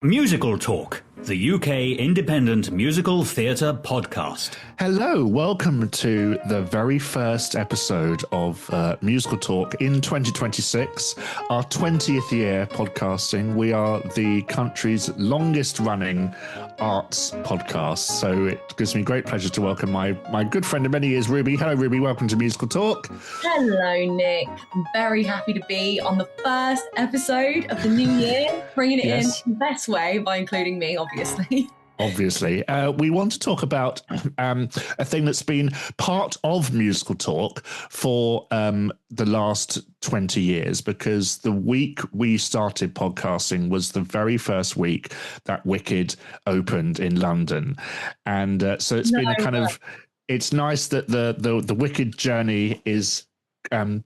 Musical Talk, the UK independent musical theatre podcast. Hello, welcome to the very first episode of Musical Talk in 2026, our 20th year podcasting. We are the country's longest running arts podcast, so it gives me great pleasure to welcome my good friend of many years, Ruby. Hello, Ruby, welcome to Musical Talk. Hello, Nick. I'm very happy to be on the first episode of the new year, bringing it in the best way by including me, obviously. Obviously. We want to talk about a thing that's been part of Musical Talk for the last 20 years, because the week we started podcasting was the very first week that Wicked opened in London. And so it's been a kind of, it's nice that the Wicked journey is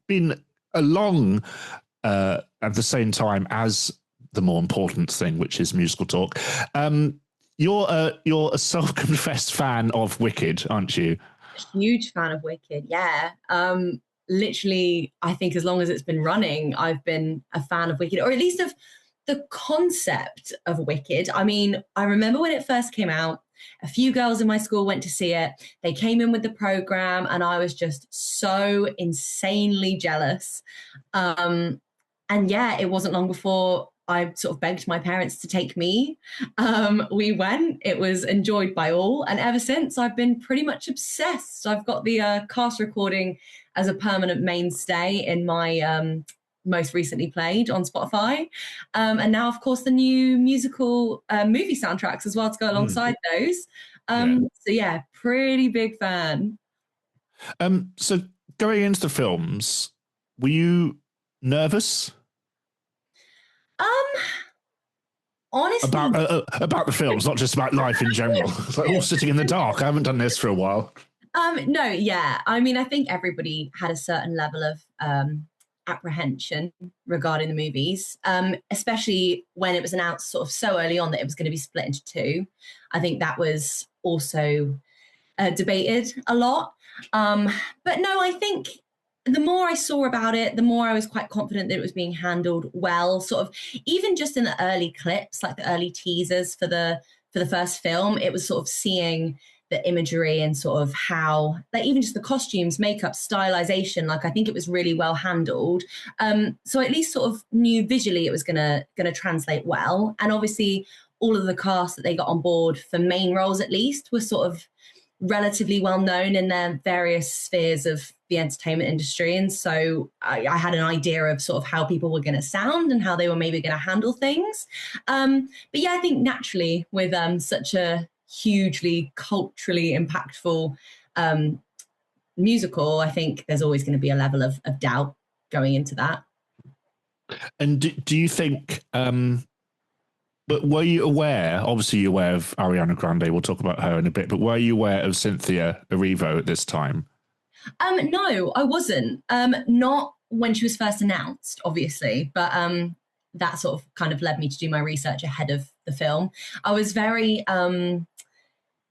been along at the same time as the more important thing, which is Musical Talk. You're a self-confessed fan of Wicked, aren't you? Huge fan of Wicked, yeah. Literally, I think as long as it's been running, I've been a fan of Wicked, or at least of the concept of Wicked. I mean, I remember when it first came out, a few girls in my school went to see it. They came in with the program, and I was just so insanely jealous. And yeah, it wasn't long before I sort of begged my parents to take me. We went, it was enjoyed by all. And ever since, I've been pretty much obsessed. I've got the cast recording as a permanent mainstay in my most recently played on Spotify. And now, of course, the new musical movie soundtracks as well to go alongside those. So yeah, pretty big fan. So going into the films, were you nervous? Honestly, about the films, not just about life in general. It's like all sitting in the dark. I haven't done this for a while. No, yeah. I mean, I think everybody had a certain level of apprehension regarding the movies, especially when it was announced sort of so early on that it was going to be split into two. I think that was also debated a lot. But no, I think the more I saw about it, the more I was quite confident that it was being handled well. Sort of, even just in the early clips, like the early teasers for the first film, it was sort of seeing the imagery and sort of how, like, even just the costumes, makeup, stylization. Like, I think it was really well handled. So at least sort of knew visually it was gonna translate well. And obviously, all of the cast that they got on board for main roles, at least, were sort of relatively well known in their various spheres of the entertainment industry. And so I had an idea of sort of how people were going to sound and how they were maybe going to handle things. But yeah, I think naturally with such a hugely culturally impactful musical, I think there's always going to be a level of doubt going into that. And do you think... But were you aware, obviously you're aware of Ariana Grande, we'll talk about her in a bit, but were you aware of Cynthia Erivo at this time? No, I wasn't. Not when she was first announced, obviously, but that sort of kind of led me to do my research ahead of the film. I was very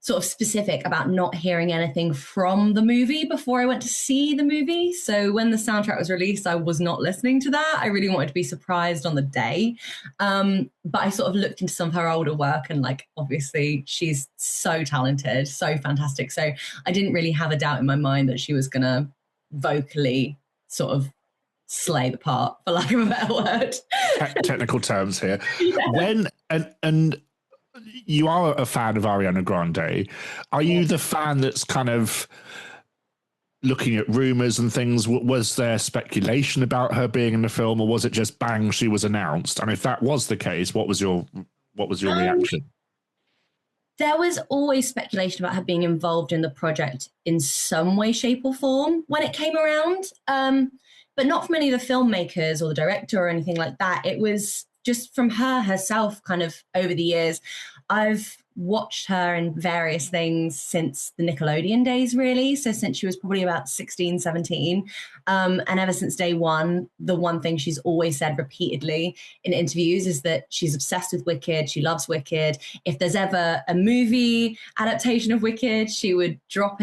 sort of specific about not hearing anything from the movie before I went to see the movie. So when the soundtrack was released, I was not listening to that. I really wanted to be surprised on the day. But I sort of looked into some of her older work, and like, obviously she's so talented, so fantastic. So I didn't really have a doubt in my mind that she was going to vocally sort of slay the part, for lack of a better word. Technical terms here. Yeah. When, and you are a fan of Ariana Grande. Are you the fan that's kind of looking at rumors and things? Was there speculation about her being in the film, or was it just bang, she was announced? And if that was the case, what was your reaction? There was always speculation about her being involved in the project in some way, shape, or form when it came around, but not from any of the filmmakers or the director or anything like that. It was just from her herself, kind of over the years. I've watched her in various things since the Nickelodeon days, really. So since she was probably about 16, 17. And ever since day one, the one thing she's always said repeatedly in interviews is that she's obsessed with Wicked. She loves Wicked. If there's ever a movie adaptation of Wicked, she would drop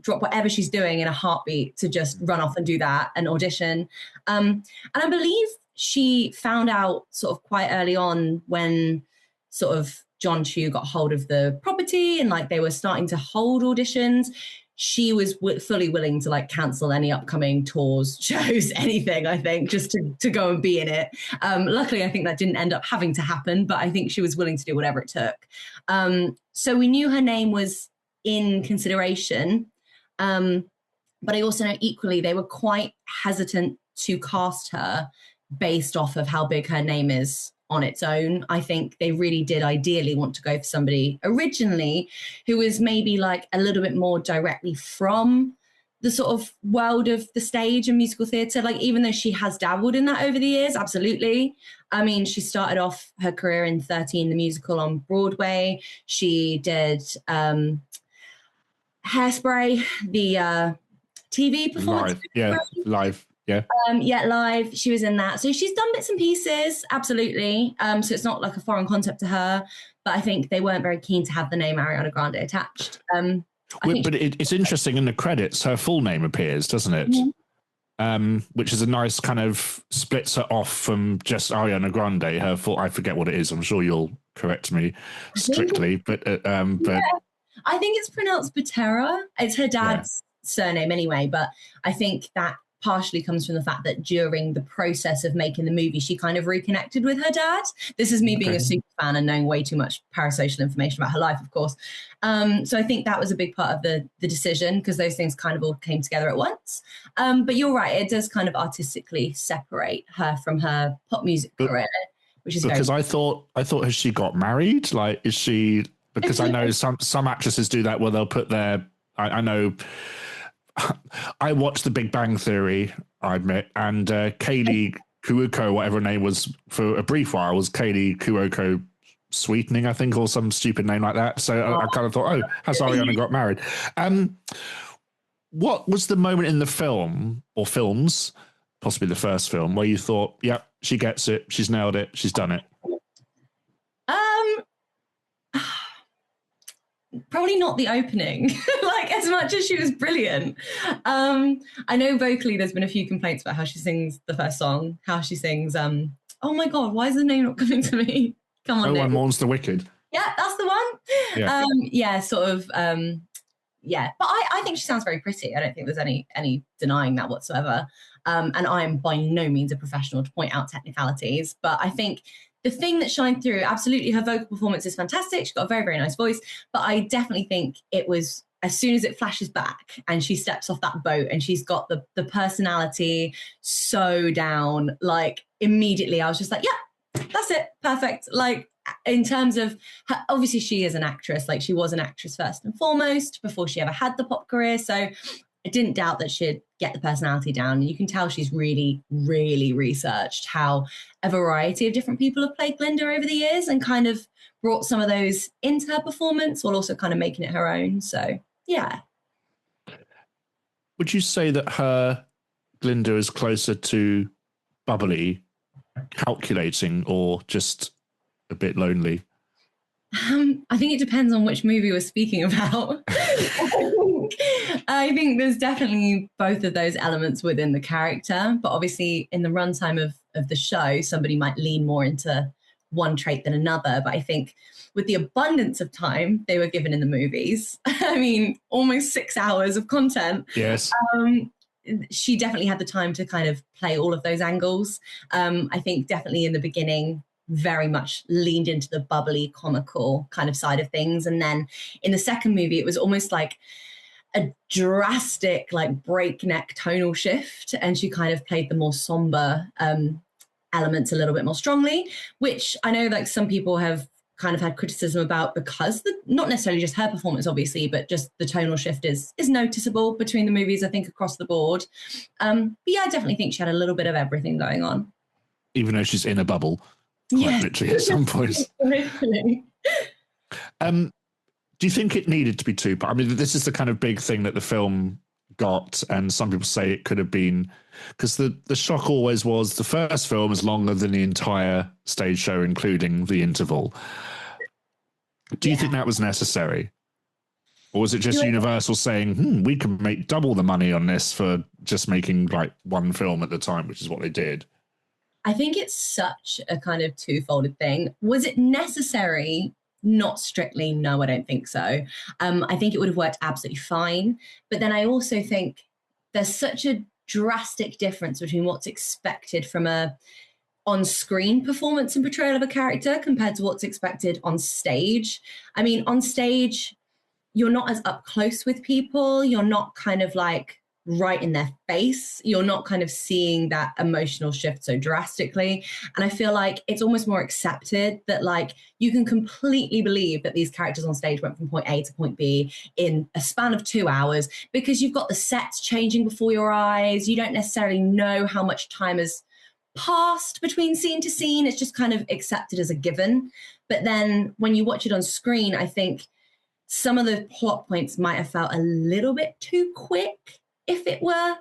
whatever she's doing in a heartbeat to just run off and do that and audition. And I believe she found out sort of quite early on when sort of John Chu got hold of the property and like they were starting to hold auditions, she was fully willing to like cancel any upcoming tours, shows, anything, I think, just to go and be in it. Luckily, I think that didn't end up having to happen, but I think she was willing to do whatever it took. So we knew her name was in consideration. But I also know equally they were quite hesitant to cast her based off of how big her name is on its own. I think they really did ideally want to go for somebody originally who was maybe like a little bit more directly from the sort of world of the stage and musical theatre. Like, even though she has dabbled in that over the years, absolutely. I mean, she started off her career in 13, the musical on Broadway. She did Hairspray, the TV performance. Live. Yeah. Live. She was in that. So she's done bits and pieces, absolutely. So it's not like a foreign concept to her, but I think they weren't very keen to have the name Ariana Grande attached. But it's interesting in the credits, her full name appears, doesn't it? Mm-hmm. Which is a nice kind of splits her off from just Ariana Grande. Her full, I forget what it is. I'm sure you'll correct me strictly, but I think it's pronounced Butera. It's her dad's surname anyway, but I think that partially comes from the fact that during the process of making the movie, she kind of reconnected with her dad. This is me being a super fan and knowing way too much parasocial information about her life, of course. So I think that was a big part of the decision, because those things kind of all came together at once. But you're right, it does kind of artistically separate her from her pop music career, which is because I thought has she got married? Like, is she? Because I know some actresses do that where they'll put their. I know. I watched The Big Bang Theory, I admit, and Kaylee Cuoco, whatever her name was, for a brief while, was Kaylee Cuoco Sweetening, I think, or some stupid name like that. So I kind of thought, has Ariana got married? What was the moment in the film, or films, possibly the first film, where you thought, yep, she gets it, she's nailed it, she's done it? Probably not the opening, like, as much as she was brilliant. I know vocally there's been a few complaints about how she sings the first song, how she sings, oh my God, why is the name not coming to me? Come on, No One Mourns the Wicked. Yeah, that's the one. Yeah. But I think she sounds very pretty. I don't think there's any denying that whatsoever. And I am by no means a professional to point out technicalities, but I think the thing that shined through, absolutely, her vocal performance is fantastic. She's got a very, very nice voice. But I definitely think it was, as soon as it flashes back and she steps off that boat and she's got the personality so down, like, immediately I was just like, yeah, that's it. Perfect. Like, in terms of her, obviously she is an actress. Like, she was an actress first and foremost before she ever had the pop career. So I didn't doubt that she'd get the personality down. And you can tell she's really, really researched how a variety of different people have played Glinda over the years and kind of brought some of those into her performance while also kind of making it her own. So, yeah. Would you say that her Glinda is closer to bubbly, calculating, or just a bit lonely? I think it depends on which movie we're speaking about. I think there's definitely both of those elements within the character, but obviously in the runtime of the show, somebody might lean more into one trait than another. But I think with the abundance of time they were given in the movies, I mean, almost 6 hours of content. Yes. She definitely had the time to kind of play all of those angles. I think definitely in the beginning, very much leaned into the bubbly, comical kind of side of things. And then in the second movie, it was almost like a drastic, like, breakneck tonal shift. And she kind of played the more somber elements a little bit more strongly, which I know, like, some people have kind of had criticism about, because not necessarily just her performance, obviously, but just the tonal shift is noticeable between the movies, I think, across the board. But yeah, I definitely think she had a little bit of everything going on. Even though she's in a bubble. Quite literally at some points. Literally. Do you think it needed to be two parts? I mean, this is the kind of big thing that the film got, and some people say it could have been, because the shock always was the first film is longer than the entire stage show, including the interval. Do you think that was necessary? Or was it just Universal saying, we can make double the money on this for just making like one film at the time, which is what they did? I think it's such a kind of two-folded thing. Was it necessary? Not strictly, no, I don't think so. I think it would have worked absolutely fine. But then I also think there's such a drastic difference between what's expected from a on-screen performance and portrayal of a character compared to what's expected on stage. I mean, on stage, you're not as up close with people. You're not kind of like right in their face. You're not kind of seeing that emotional shift so drastically. And I feel like it's almost more accepted that like you can completely believe that these characters on stage went from point A to point B in a span of 2 hours because you've got the sets changing before your eyes. You don't necessarily know how much time has passed between scene to scene. It's just kind of accepted as a given. But then when you watch it on screen, I think some of the plot points might have felt a little bit too quick if it were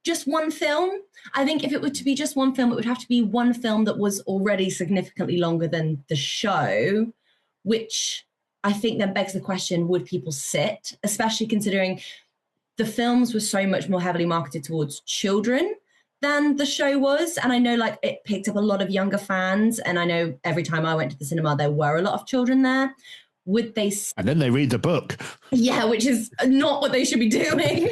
just one film. I think if it were to be just one film, it would have to be one film that was already significantly longer than the show, which I think then begs the question, would people sit? Especially considering the films were so much more heavily marketed towards children than the show was. And I know like it picked up a lot of younger fans. And I know every time I went to the cinema, there were a lot of children there. Would they? And then they read the book. Yeah, which is not what they should be doing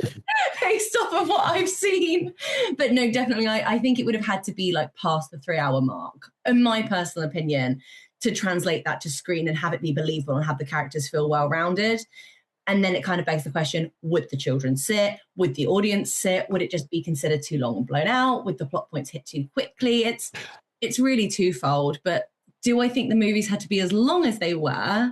based off of what I've seen. But no, definitely, I think it would have had to be like past the 3-hour mark, in my personal opinion, to translate that to screen and have it be believable and have the characters feel well-rounded. And then it kind of begs the question, would the children sit? Would the audience sit? Would it just be considered too long and blown out? Would the plot points hit too quickly? It's really twofold. But do I think the movies had to be as long as they were?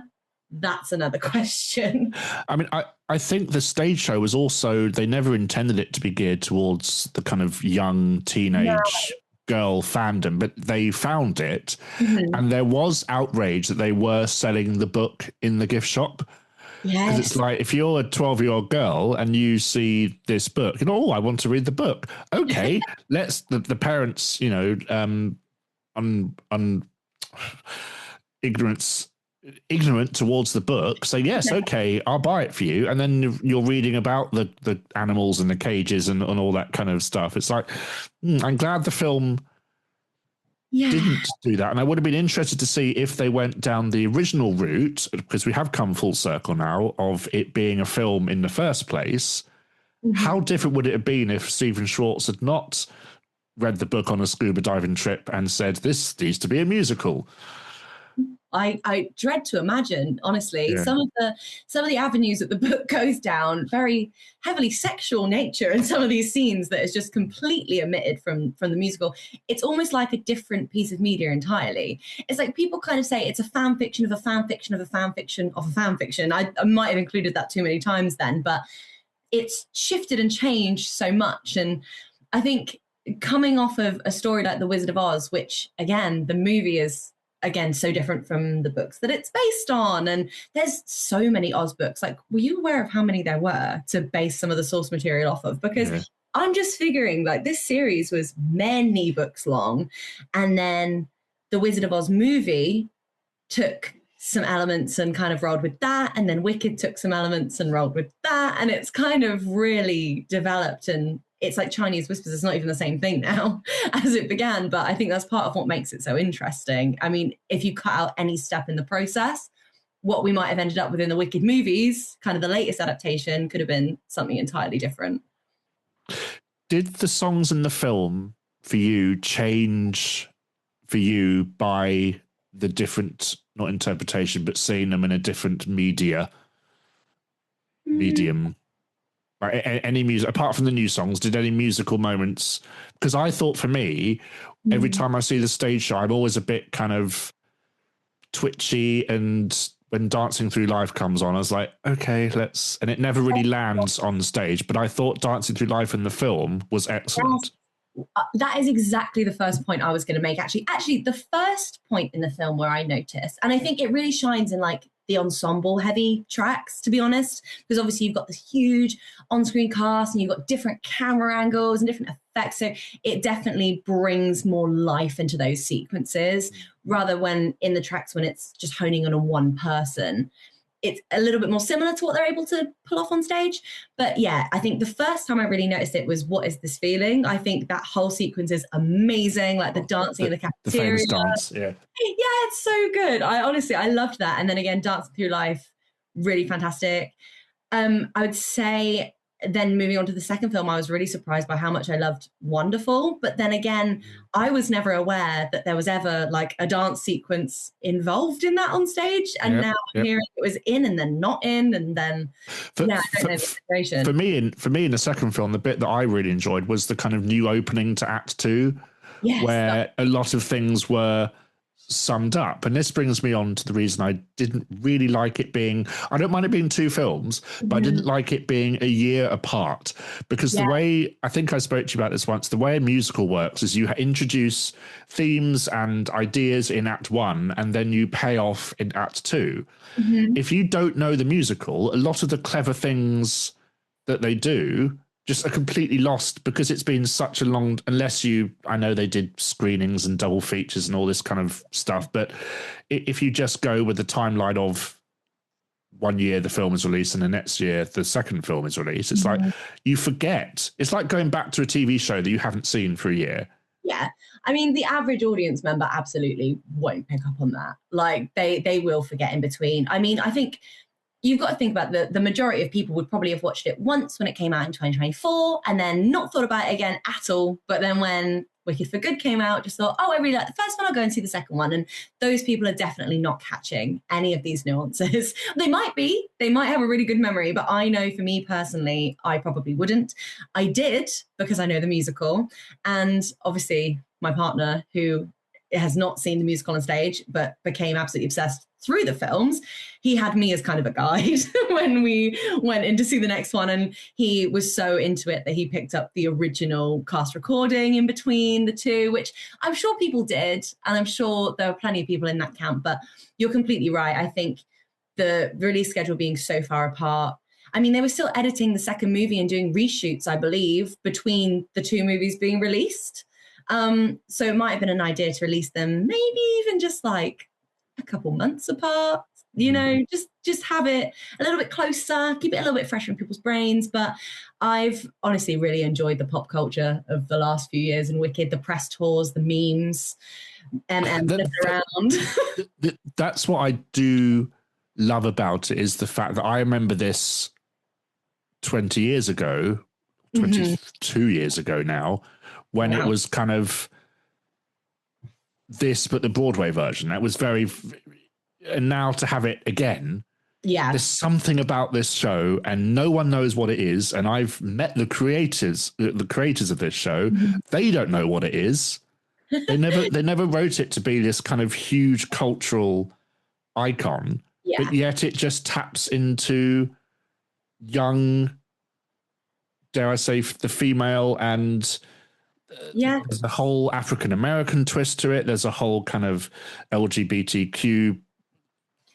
That's another question. I mean, I think the stage show was also, they never intended it to be geared towards the kind of young teenage girl fandom, but they found it. Mm-hmm. And there was outrage that they were selling the book in the gift shop. Because it's like, if you're a 12-year-old girl and you see this book, oh, I want to read the book. Okay, let's, the parents, ignorant towards the book, say, yes, okay, I'll buy it for you. And then you're reading about the animals and the cages and all that kind of stuff. It's like, I'm glad the film didn't do that. And I would have been interested to see if they went down the original route, because we have come full circle now of it being a film in the first place. Mm-hmm. How different would it have been if Stephen Schwartz had not read the book on a scuba diving trip and said, this needs to be a musical? I dread to imagine, honestly, some of the avenues that the book goes down, very heavily sexual nature in some of these scenes that is just completely omitted from the musical. It's almost like a different piece of media entirely. It's like people kind of say it's a fan fiction of a fan fiction of a fan fiction of a fan fiction. I might have included that too many times then, but it's shifted and changed so much. And I think coming off of a story like The Wizard of Oz, which again, the movie is again so different from the books that it's based on, and there's so many Oz books. Like, were you aware of how many there were to base some of the source material off of? Because I'm just figuring like this series was many books long, and then the Wizard of Oz movie took some elements and kind of rolled with that, and then Wicked took some elements and rolled with that, and it's kind of really developed. And it's like Chinese whispers. It's not even the same thing now as it began, but I think that's part of what makes it so interesting. I mean, if you cut out any step in the process, what we might have ended up with in the Wicked movies, kind of the latest adaptation, could have been something entirely different. Did the songs in the film for you change for you by the different, not interpretation, but seeing them in a different medium? Like any music, apart from the new songs, did any musical moments? Because I thought for me, every time I see the stage show, I'm always a bit kind of twitchy. And when Dancing Through Life comes on, I was like, okay, let's, and it never really lands on stage. But I thought Dancing Through Life in the film was excellent. That is exactly the first point I was going to make. Actually, the first point in the film where I noticed, and I think it really shines in like the ensemble heavy tracks, to be honest, because obviously you've got this huge on-screen cast and you've got different camera angles and different effects. So it definitely brings more life into those sequences rather when in the tracks when it's just honing in on one person. it's a little bit more similar to what they're able to pull off on stage. But yeah, I think the first time I really noticed it was What Is This Feeling? I think that whole sequence is amazing, like the dancing in the cafeteria. The famous dance, yeah. Yeah, it's so good. I loved that. And then again, Dancing Through Life, really fantastic. I would say then moving on to the second film, I was really surprised by how much I loved Wonderful. But then again, I was never aware that there was ever like a dance sequence involved in that on stage. And now I'm hearing it was in and then not in. And then, I don't know the situation. For me, in the second film, the bit that I really enjoyed was the kind of new opening to Act 2, where a lot of things were summed up. And this brings me on to the reason I didn't really like it being, I don't mind it being two films, but I didn't like it being a year apart, because the way, I think I spoke to you about this once, the way a musical works is you introduce themes and ideas in Act 1 and then you pay off in Act 2. If you don't know the musical, a lot of the clever things that they do just are completely lost, because it's been such a long, unless you, I know they did screenings and double features and all this kind of stuff, but if you just go with the timeline of 1 year the film is released and the next year the second film is released, it's like you forget. It's like going back to a TV show that you haven't seen for a year. Yeah. I mean, the average audience member absolutely won't pick up on that. Like they will forget in between. I mean, I think you've got to think about the majority of people would probably have watched it once when it came out in 2024 and then not thought about it again at all. But then when Wicked for Good came out, just thought, oh, I really like the first one, I'll go and see the second one. And those people are definitely not catching any of these nuances. They might have a really good memory, but I know for me personally, I probably wouldn't. I did, because I know the musical. And obviously my partner, who has not seen the musical on stage, but became absolutely obsessed through the films, he had me as kind of a guide when we went in to see the next one. And he was so into it that he picked up the original cast recording in between the two, which I'm sure people did. And I'm sure there were plenty of people in that camp, but you're completely right. I think the release schedule being so far apart, I mean, they were still editing the second movie and doing reshoots, I believe, between the two movies being released. So it might have been an idea to release them maybe even just like a couple months apart, you know, just have it a little bit closer, keep it a little bit fresh in people's brains. But I've honestly really enjoyed the pop culture of the last few years and Wicked, the press tours, the memes, and around. That's what I do love about it, is the fact that I remember this 20 years ago, 22 years ago now, when it was kind of this, but the Broadway version. That was very, and now to have it again, there's something about this show and no one knows what it is. And I've met the creators of this show. They don't know what it is. They never wrote it to be this kind of huge cultural icon, but yet it just taps into young, dare I say, the female, and there's a whole African-American twist to it. There's a whole kind of LGBTQ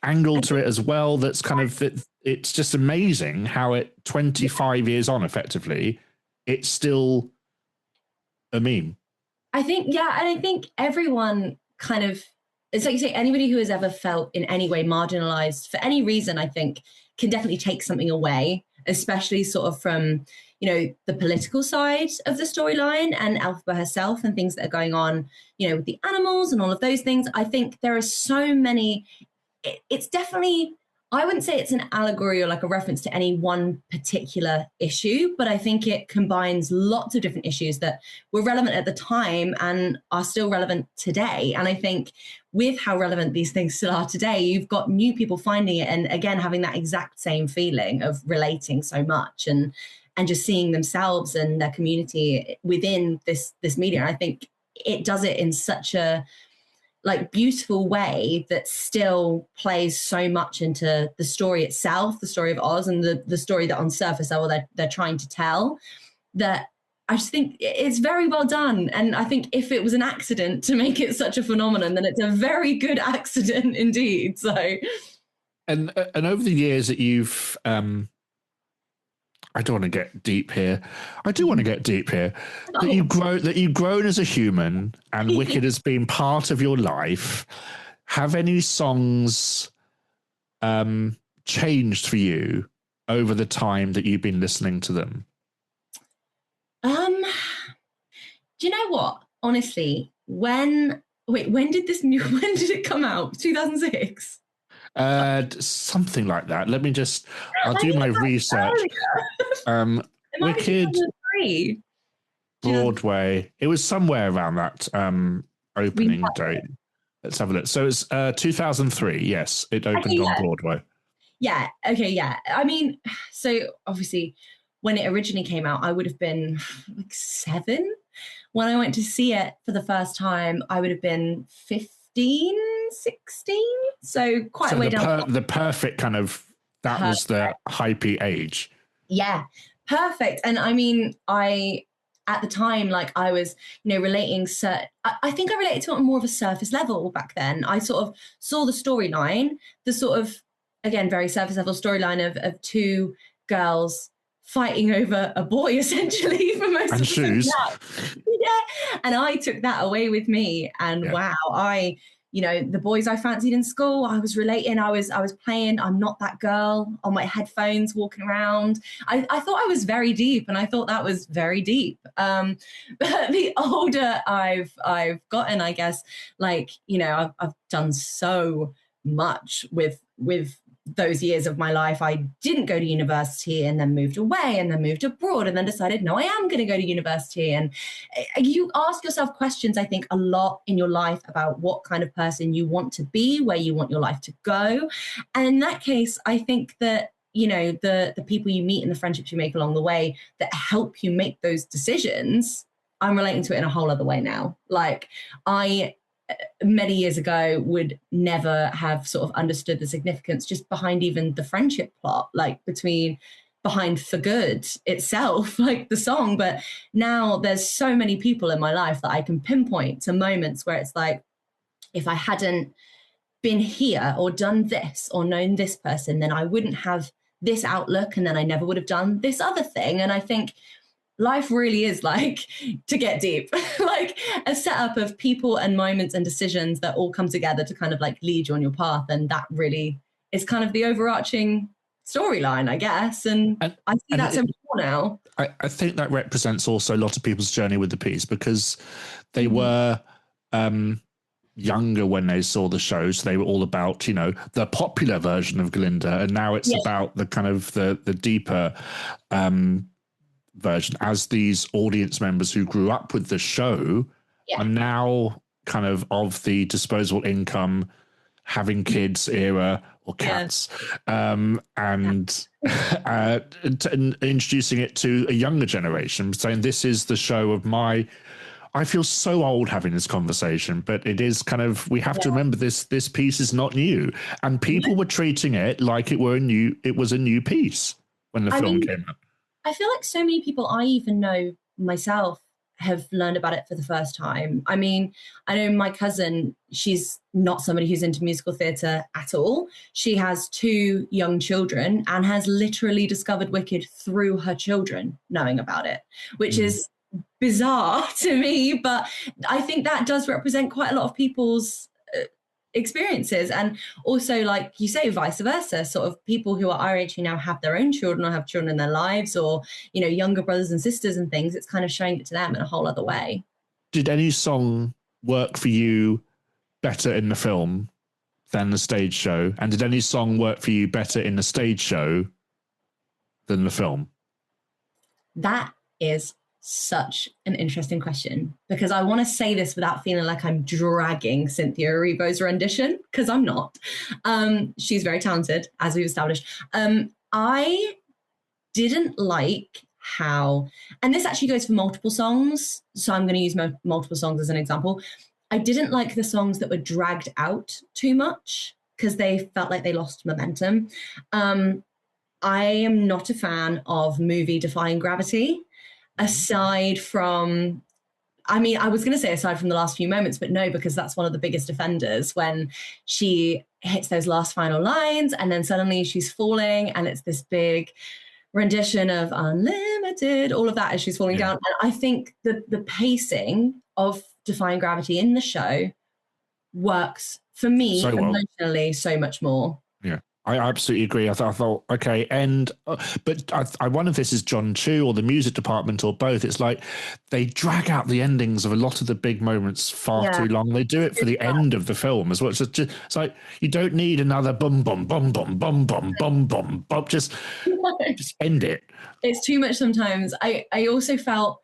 angle to it as well. That's kind of, it's just amazing how it 25 years on, effectively, it's still a meme. I think, and I think everyone kind of, it's like you say, anybody who has ever felt in any way marginalized for any reason, I think can definitely take something away, especially sort of from, you know, the political side of the storyline and Elphaba herself and things that are going on, you know, with the animals and all of those things. I think there are so many, it's definitely, I wouldn't say it's an allegory or like a reference to any one particular issue, but I think it combines lots of different issues that were relevant at the time and are still relevant today. And I think with how relevant these things still are today, you've got new people finding it and again having that exact same feeling of relating so much and just seeing themselves and their community within this media. And I think it does it in such a like beautiful way that still plays so much into the story itself, the story of Oz, and the story that on surface level they're trying to tell, that I just think it's very well done. And I think if it was an accident to make it such a phenomenon, then it's a very good accident indeed. So, and over the years that you've, I don't want to get deep here. I do want to get deep here. That you've grown as a human, and Wicked has been part of your life. Have any songs changed for you over the time that you've been listening to them? Do you know what? Honestly, when did when did it come out? 2006? Something like that. I'll do my research. It might be Wicked, 2003. Broadway. It was somewhere around that opening date. Let's have a look. So it's 2003. Yes, it opened on Broadway. Yeah. Okay. Yeah. I mean, so obviously, when it originally came out, I would have been like 7. When I went to see it for the first time, I would have been 15, 16. So quite a way down. The perfect kind of, that perfect. Was the hypey age. Yeah, perfect. And I mean, at the time, like I was, relating I think I related to it on more of a surface level back then. I sort of saw the storyline, the sort of, again, very surface level storyline of 2 girls fighting over a boy, essentially, for most of the shoes. Yeah. And I took that away with me. And wow, the boys I fancied in school, I was relating. I was playing I'm Not That Girl on my headphones, walking around. I thought I was very deep, and I thought that was very deep. But the older I've gotten, I guess, like, I've done so much with those years of my life. I didn't go to university, and then moved away, and then moved abroad, and then decided, no, I am going to go to university. And you ask yourself questions, I think, a lot in your life about what kind of person you want to be, where you want your life to go. And in that case, I think that, the people you meet and the friendships you make along the way that help you make those decisions, I'm relating to it in a whole other way now. Like, many years ago would never have sort of understood the significance just behind even the friendship plot, like behind For Good itself, like the song. But now there's so many people in my life that I can pinpoint to moments where it's like, if I hadn't been here or done this or known this person, then I wouldn't have this outlook, and then I never would have done this other thing. And I think life really is like, to get deep, like a setup of people and moments and decisions that all come together to kind of like lead you on your path. And that really is kind of the overarching storyline, I guess. And I see that so much more now. I think that represents also a lot of people's journey with the piece, because they were younger when they saw the shows. They were all about, the popular version of Glinda. And now it's about the kind of the deeper version, as these audience members who grew up with the show are now kind of the disposable income, having kids era or cats, and introducing it to a younger generation, saying this is the show of my. I feel so old having this conversation, but it is kind of, we have to remember this piece is not new, and people were treating it like it was a new piece when the film came out. I feel like so many people I even know myself have learned about it for the first time. I mean, I know my cousin, she's not somebody who's into musical theatre at all. She has 2 young children and has literally discovered Wicked through her children knowing about it, which is bizarre to me. But I think that does represent quite a lot of people's experiences. And also, like you say, vice versa, sort of people who are our age who now have their own children or have children in their lives, or younger brothers and sisters and things. It's kind of showing it to them in a whole other way. Did any song work for you better in the film than the stage show, and did any song work for you better in the stage show than the film? That is such an interesting question, because I want to say this without feeling like I'm dragging Cynthia Erivo's rendition, because I'm not. She's very talented, as we've established. I didn't like how, and this actually goes for multiple songs, so I'm going to use multiple songs as an example. I didn't like the songs that were dragged out too much, because they felt like they lost momentum. I am not a fan of movie Defying Gravity. Aside from, I was going to say aside from the last few moments, but no, because that's one of the biggest offenders, when she hits those last final lines and then suddenly she's falling, and it's this big rendition of Unlimited, all of that as she's falling down. And I think the pacing of Defying Gravity in the show works for me emotionally so much more. Yeah. I absolutely agree. I thought, okay, and but I wonder if this is John Chu or the music department or both. It's like they drag out the endings of a lot of the big moments far too long. They do it for the end of the film as well. It's like you don't need another bum bum bum bum bum bum bum bum bum. Just end it. It's too much sometimes. I also felt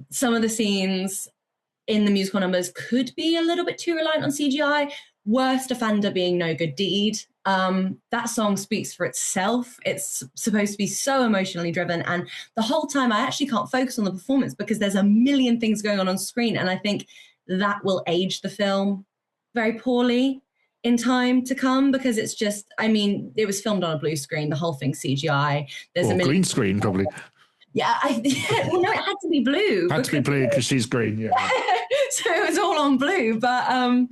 some of the scenes in the musical numbers could be a little bit too reliant on CGI. Worst offender being No Good Deed. That song speaks for itself. It's supposed to be so emotionally driven, and the whole time I actually can't focus on the performance because there's a million things going on screen, and I think that will age the film very poorly in time to come, because it's just, I mean, it was filmed on a blue screen, the whole thing's CGI. There's a green screen probably. Yeah, well, no, it had to be blue. Had to be blue because she's green, yeah. So it was all on blue, but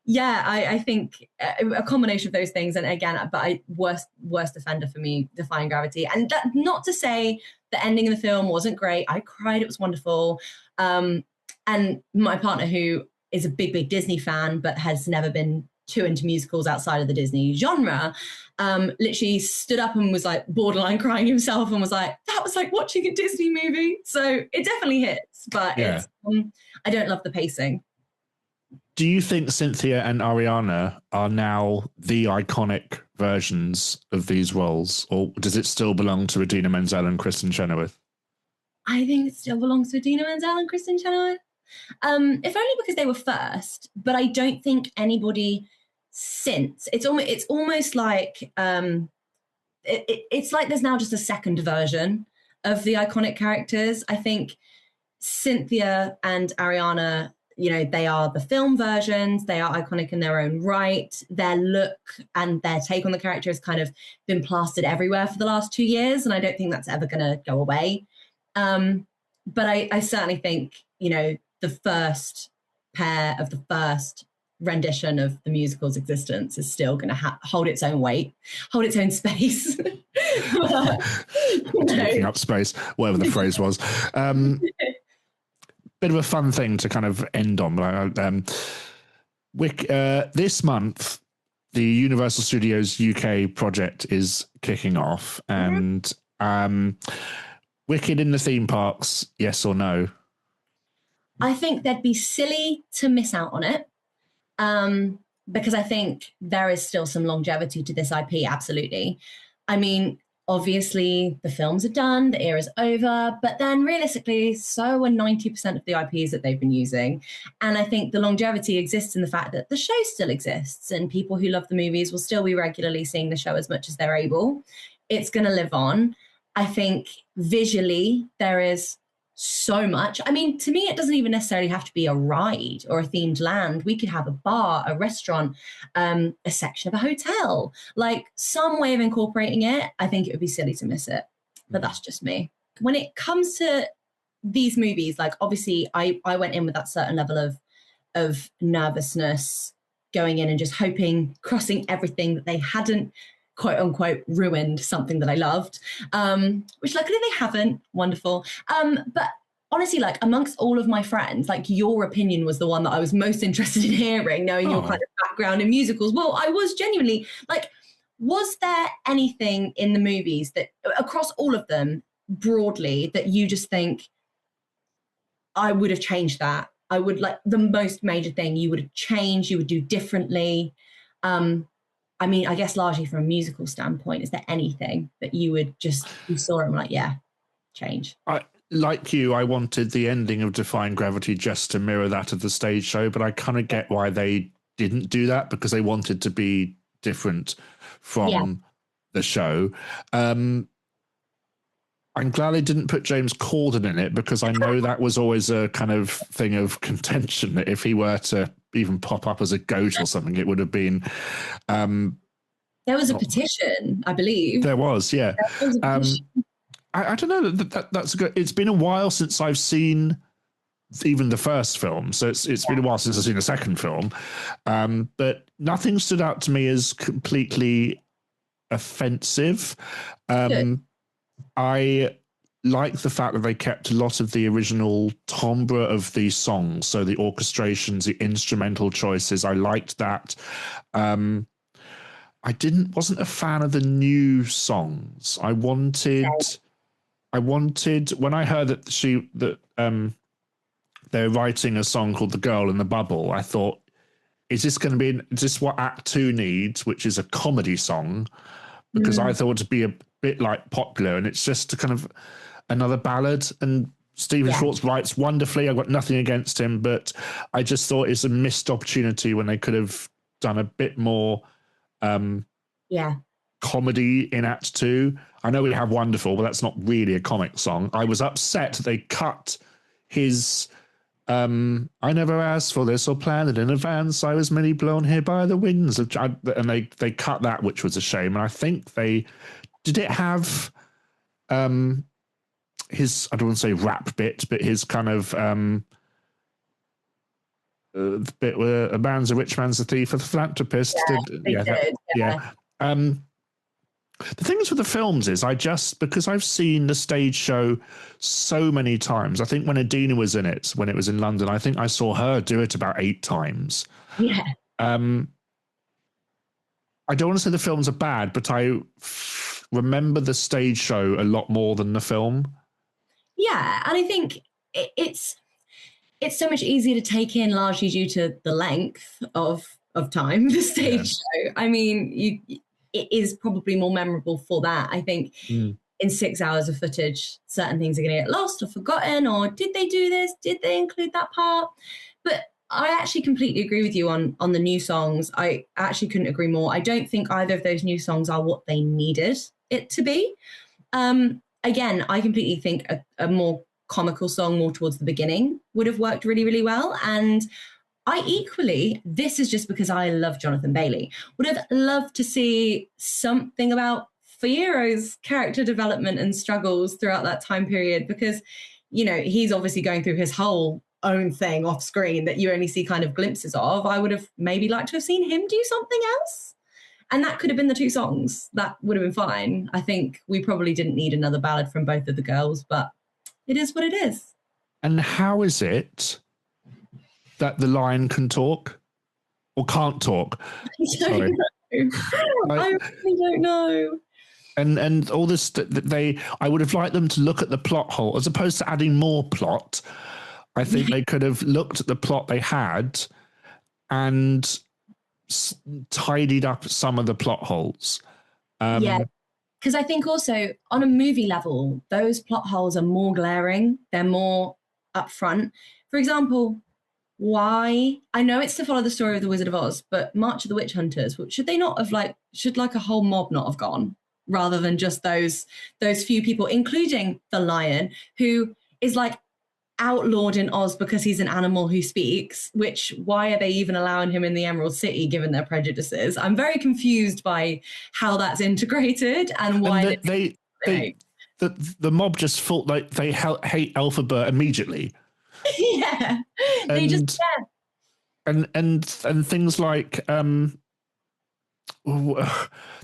yeah, I think a combination of those things, and again, but worst offender for me, Defying Gravity. And that, not to say the ending of the film wasn't great. I cried; it was wonderful. And my partner, who is a big Disney fan but has never been too into musicals outside of the Disney genre, literally stood up and was like borderline crying himself, and was like, "That was like watching a Disney movie." So it definitely hits, but it's I don't love the pacing. Do you think Cynthia and Ariana are now the iconic versions of these roles, or does it still belong to Idina Menzel and Kristen Chenoweth? I think it still belongs to Idina Menzel and Kristen Chenoweth. If only because they were first, but I don't think anybody since. It's almost like it's like there's now just a second version of the iconic characters. I think Cynthia and Ariana, you know, they are the film versions. They are iconic in their own right. Their look and their take on the character has kind of been plastered everywhere for the last 2 years, and I don't think that's ever going to go away. But I certainly think, you know, the first pair of the first rendition of the musical's existence is still going to hold its own weight, hold its own space. Taking up space, whatever the phrase was. Bit of a fun thing to kind of end on. This month, the Universal Studios UK project is kicking off, and Wicked in the theme parks, yes or no? I think they'd be silly to miss out on it, because I think there is still some longevity to this IP, absolutely. I mean, obviously, the films are done, the era's over, but then realistically, so are 90% of the IPs that they've been using. And I think the longevity exists in the fact that the show still exists, and people who love the movies will still be regularly seeing the show as much as they're able. It's going to live on. I think visually, there is so much. I mean, to me, it doesn't even necessarily have to be a ride or a themed land. We could have a bar, a restaurant, a section of a hotel, like some way of incorporating it. I think it would be silly to miss it, but that's just me. When it comes to these movies, like obviously I went in with that certain level of nervousness going in and just hoping, crossing everything that they hadn't quote unquote ruined something that I loved, which luckily they haven't. Wonderful. But honestly, like amongst all of my friends, like your opinion was the one that I was most interested in hearing, knowing your kind of background in musicals. Well, I was genuinely like, was there anything in the movies that across all of them broadly that you just think I would have changed that? I would like the most major thing you would have changed, you would do differently. I mean, I guess largely from a musical standpoint, is there anything that you saw it and like, yeah, change? Like you, I wanted the ending of Defying Gravity just to mirror that of the stage show, but I kind of get why they didn't do that, because they wanted to be different from the show. I'm glad they didn't put James Corden in it, because I know that was always a kind of thing of contention, that if he were to even pop up as a goat or something, it would have been... there was a petition, I believe. There was, yeah. I don't know. That's good. It's been a while since I've seen even the first film, so it's been a while since I've seen the second film. But nothing stood out to me as completely offensive. I like the fact that they kept a lot of the original timbre of the songs, so the orchestrations, the instrumental choices. I liked that. wasn't a fan of the new songs. I wanted when I heard that they're writing a song called "The Girl in the Bubble," I thought, is this what Act 2 needs, which is a comedy song? Because I thought it'd be a bit like Popular, and it's just a kind of another ballad. And Stephen Schwartz writes wonderfully. I've got nothing against him, but I just thought it's a missed opportunity when they could have done a bit more comedy in Act 2. I know we have Wonderful, but that's not really a comic song. I was upset they cut his I never asked for this or planned it in advance. I was merely blown here by the winds. And they cut that, which was a shame. And I think did it have his, I don't want to say rap bit, but his kind of bit where a man's a rich man's a thief, a philanthropist. Yeah. The thing is with the films is because I've seen the stage show so many times. I think when Adina was in it, when it was in London, I think I saw her do it about 8 times. Yeah. I don't want to say the films are bad, but I remember the stage show a lot more than the film. Yeah, and I think it's so much easier to take in, largely due to the length of time, the stage show. I mean, it is probably more memorable for that. I think in 6 hours of footage, certain things are going to get lost or forgotten, or did they do this? Did they include that part? But I actually completely agree with you on the new songs. I actually couldn't agree more. I don't think either of those new songs are what they needed it to be. Again, I completely think a more comical song more towards the beginning would have worked really, really well. And I equally, this is just because I love Jonathan Bailey, would have loved to see something about Fiero's character development and struggles throughout that time period, because, you know, he's obviously going through his whole own thing off screen that you only see kind of glimpses of. I would have maybe liked to have seen him do something else. And that could have been the 2 songs. That would have been fine. I think we probably didn't need another ballad from both of the girls, but it is what it is. And how is it that the lion can talk or can't talk? I really don't know. And all this I would have liked them to look at the plot hole as opposed to adding more plot. I think they could have looked at the plot they had and tidied up some of the plot holes. Because I think also on a movie level, those plot holes are more glaring. They're more upfront. For example, why? I know it's to follow the story of the Wizard of Oz, but March of the Witch Hunters, should they not have should a whole mob not have gone rather than just those few people, including the lion, who is outlawed in Oz because he's an animal who speaks, which why are they even allowing him in the Emerald City given their prejudices? I'm very confused by how that's integrated and why the mob just thought like they hate Elphaba immediately. Yeah. They just and things like the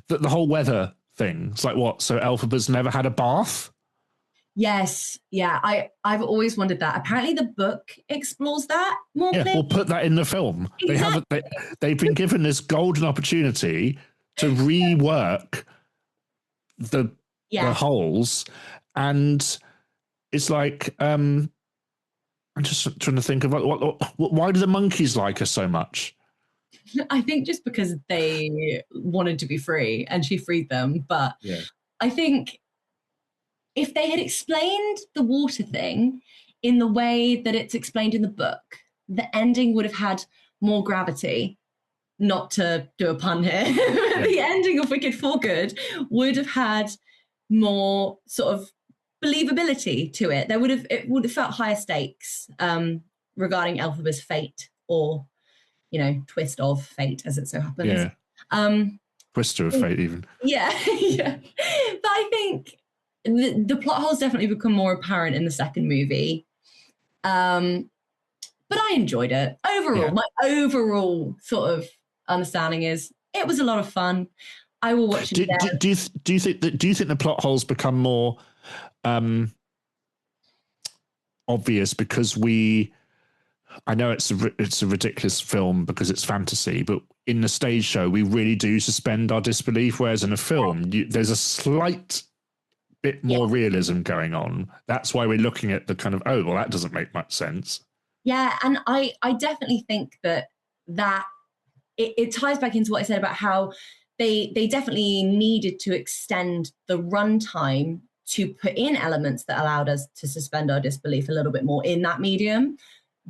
whole weather thing. It's like what? So Elphaba's never had a bath? Yes, yeah. I've always wondered that. Apparently, the book explores that more clearly. We'll put that in the film. Exactly. They've been given this golden opportunity to rework the holes, and it's like I'm just trying to think of why do the monkeys like her so much? I think just because they wanted to be free, and she freed them. But I think if they had explained the water thing in the way that it's explained in the book, the ending would have had more gravity. Not to do a pun here. The ending of Wicked for Good would have had more sort of believability to it. It would have felt higher stakes regarding Elphaba's fate, or, you know, twist of fate, as it so happens. Twister of fate, even. Yeah. But I think the plot holes definitely become more apparent in the second movie. But I enjoyed it. Overall, my overall sort of understanding is it was a lot of fun. I will watch it again. Do you think the plot holes become more obvious because I know it's a ridiculous film because it's fantasy, but in the stage show, we really do suspend our disbelief, whereas in a film, there's a slight bit more realism going on. That's why we're looking at the kind of, oh, well, that doesn't make much sense. Yeah, and I definitely think that it ties back into what I said about how they definitely needed to extend the runtime to put in elements that allowed us to suspend our disbelief a little bit more in that medium.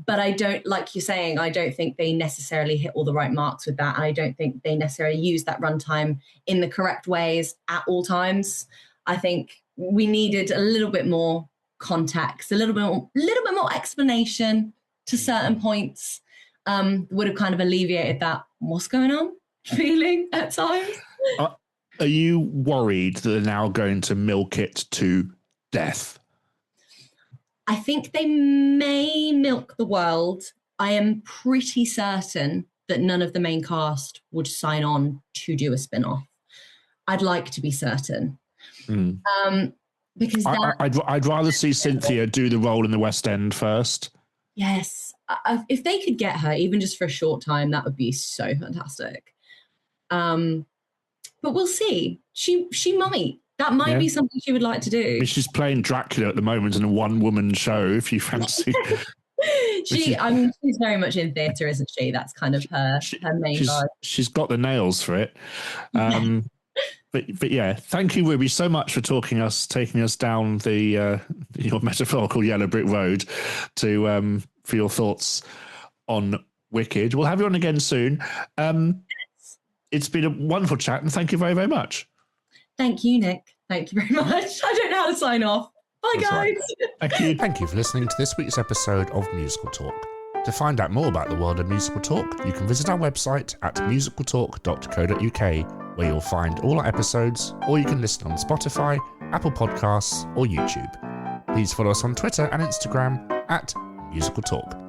But I don't, like you're saying, I don't think they necessarily hit all the right marks with that. And I don't think they necessarily use that runtime in the correct ways at all times. I think we needed a little bit more context, a little bit more explanation to certain points. Would have kind of alleviated that what's going on feeling at times. Are you worried that they're now going to milk it to death? I think they may milk the world. I am pretty certain that none of the main cast would sign on to do a spin-off. I'd like to be certain. Because I'd rather see Cynthia do the role in the West End first. Yes. If they could get her, even just for a short time, that would be so fantastic. But we'll see. She might. That might be something she would like to do. I mean, she's playing Dracula at the moment in a one-woman show, if you fancy. She's very much in theatre, isn't she? That's kind of her main vibe. She's got the nails for it. But yeah, thank you, Ruby, so much for taking us down the your metaphorical yellow brick road to for your thoughts on Wicked. We'll have you on again soon. It's been a wonderful chat, and thank you very, very much. Thank you, Nick. Thank you very much. I don't know how to sign off. Bye, guys. Right. Thank you. Thank you for listening to this week's episode of Musical Talk. To find out more about the world of Musical Talk, you can visit our website at musicaltalk.co.uk, where you'll find all our episodes, or you can listen on Spotify, Apple Podcasts, or YouTube. Please follow us on Twitter and Instagram at Musical Talk.